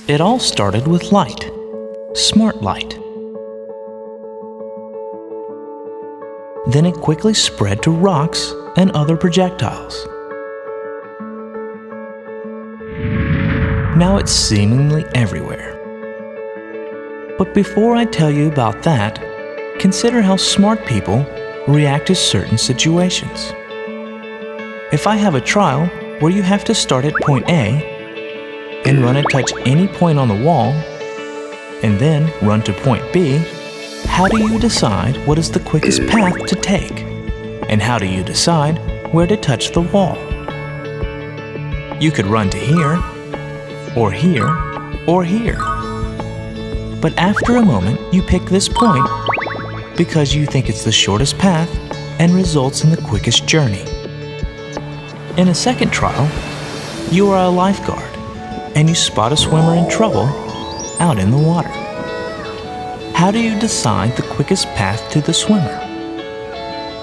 It all started with light, smart light. Then it quickly spread to rocks and other projectiles. Now it's seemingly everywhere. But before I tell you about that, consider how smart people react to certain situations. If I have a trial where you have to start at point A and run and touch any point on the wall, and then run to point B, how do you decide what is the quickest path to take? And how do you decide where to touch the wall? You could run to here, or here, or here. But after a moment, you pick this point because you think it's the shortest path and results in the quickest journey. In a second trial, you are a lifeguard and you spot a swimmer in trouble out in the water. How do you decide the quickest path to the swimmer?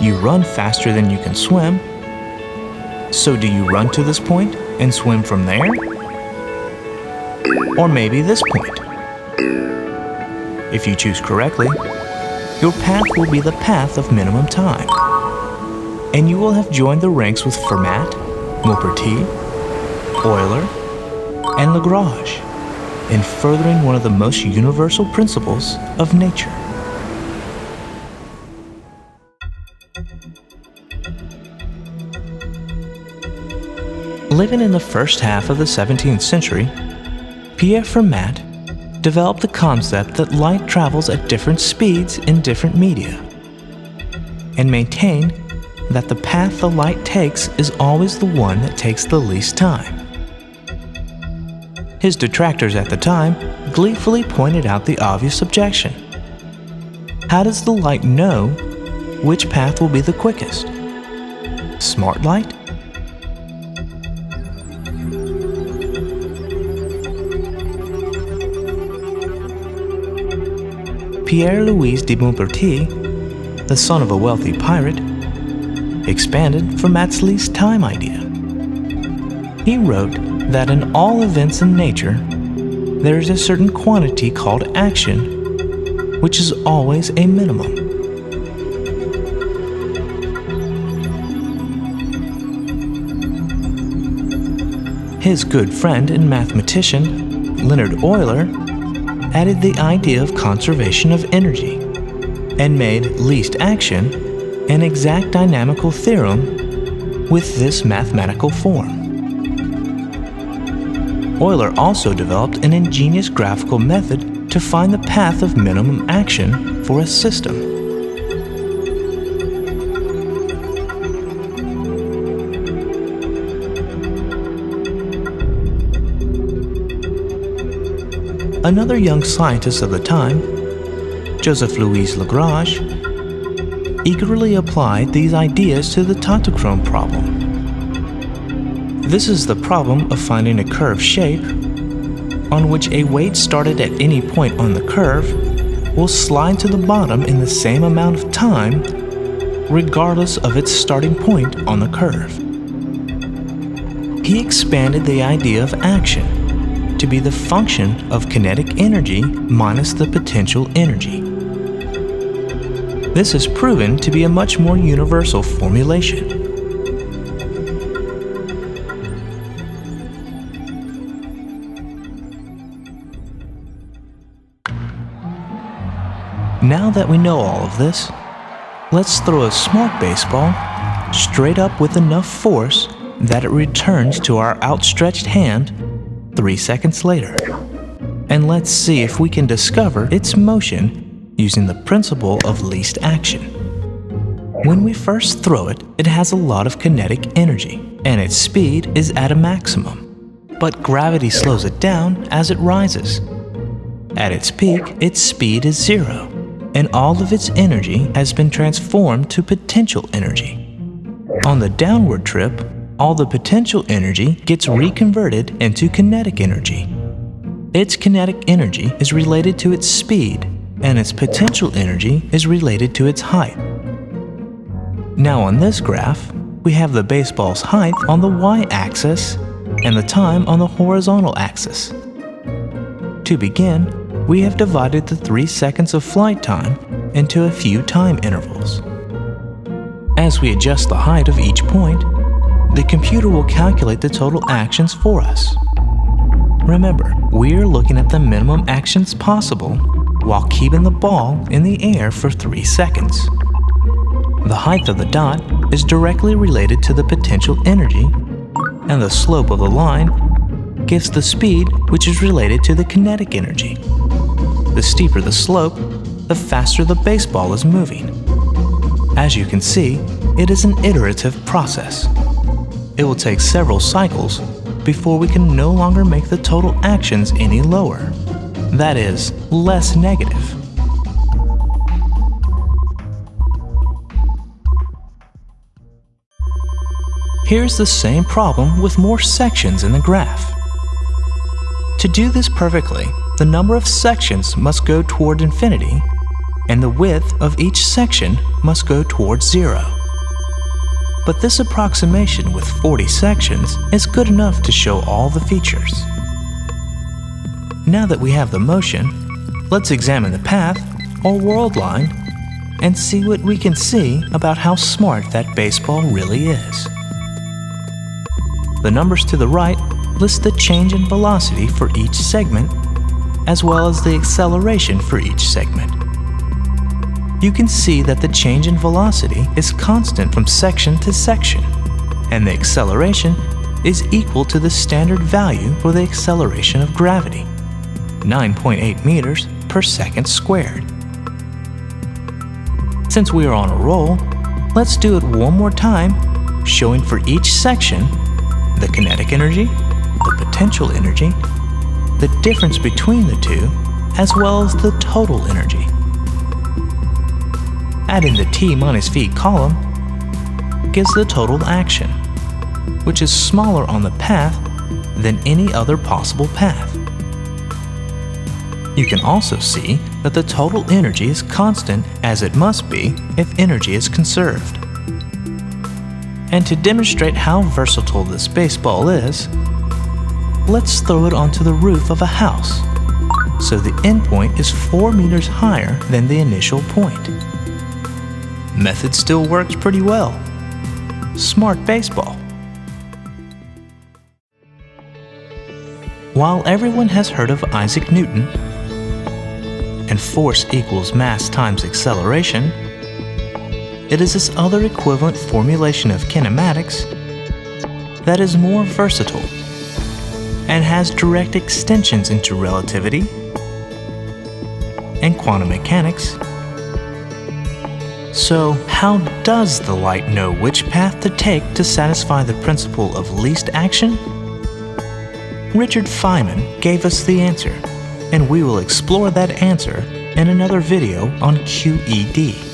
You run faster than you can swim. So do you run to this point and swim from there? Or maybe this point? If you choose correctly, your path will be the path of minimum time, and you will have joined the ranks with Fermat, Maupertuis, Euler, and Lagrange in furthering one of the most universal principles of nature. Living in the first half of the 17th century, Pierre Fermat developed the concept that light travels at different speeds in different media, and maintained that the path the light takes is always the one that takes the least time. His detractors at the time gleefully pointed out the obvious objection. How does the light know which path will be the quickest? Smart light? Pierre-Louis de Maupertuis, the son of a wealthy pirate, expanded Fermat's least time idea. He wrote that in all events in nature, there is a certain quantity called action, which is always a minimum. His good friend and mathematician, Leonard Euler, added the idea of conservation of energy and made least action an exact dynamical theorem with this mathematical form. Euler also developed an ingenious graphical method to find the path of minimum action for a system. Another young scientist of the time, Joseph-Louis Lagrange, eagerly applied these ideas to the tantochrome problem. This is the problem of finding a curved shape on which a weight started at any point on the curve will slide to the bottom in the same amount of time regardless of its starting point on the curve. He expanded the idea of action to be the function of kinetic energy minus the potential energy. This has proven to be a much more universal formulation. Now that we know all of this, let's throw a smart baseball straight up with enough force that it returns to our outstretched hand 3 seconds later. And let's see if we can discover its motion using the principle of least action. When we first throw it, it has a lot of kinetic energy, and its speed is at a maximum. But gravity slows it down as it rises. At its peak, its speed is 0, and all of its energy has been transformed to potential energy. On the downward trip, all the potential energy gets reconverted into kinetic energy. Its kinetic energy is related to its speed, and its potential energy is related to its height. Now on this graph, we have the baseball's height on the y-axis and the time on the horizontal axis. To begin, we have divided the 3 seconds of flight time into a few time intervals. As we adjust the height of each point, the computer will calculate the total actions for us. Remember, we're looking at the minimum actions possible while keeping the ball in the air for 3 seconds. The height of the dot is directly related to the potential energy, and the slope of the line gives the speed, which is related to the kinetic energy. The steeper the slope, the faster the baseball is moving. As you can see, it is an iterative process. It will take several cycles before we can no longer make the total actions any lower. That is, less negative. Here's the same problem with more sections in the graph. To do this perfectly, the number of sections must go toward infinity, and the width of each section must go towards 0. But this approximation with 40 sections is good enough to show all the features. Now that we have the motion, let's examine the path, or world line, and see what we can see about how smart that baseball really is. The numbers to the right list the change in velocity for each segment, as well as the acceleration for each segment. You can see that the change in velocity is constant from section to section, and the acceleration is equal to the standard value for the acceleration of gravity, 9.8 meters per second squared. Since we are on a roll, let's do it one more time, showing for each section the kinetic energy, the potential energy, the difference between the two, as well as the total energy. Adding the t minus v column gives the total action, which is smaller on the path than any other possible path. You can also see that the total energy is constant, as it must be if energy is conserved. And to demonstrate how versatile this baseball is, let's throw it onto the roof of a house, so the endpoint is 4 meters higher than the initial point. Method still works pretty well. Smart baseball. While everyone has heard of Isaac Newton and force equals mass times acceleration, it is this other equivalent formulation of kinematics that is more versatile and has direct extensions into relativity and quantum mechanics. So, how does the light know which path to take to satisfy the principle of least action? Richard Feynman gave us the answer, and we will explore that answer in another video on QED.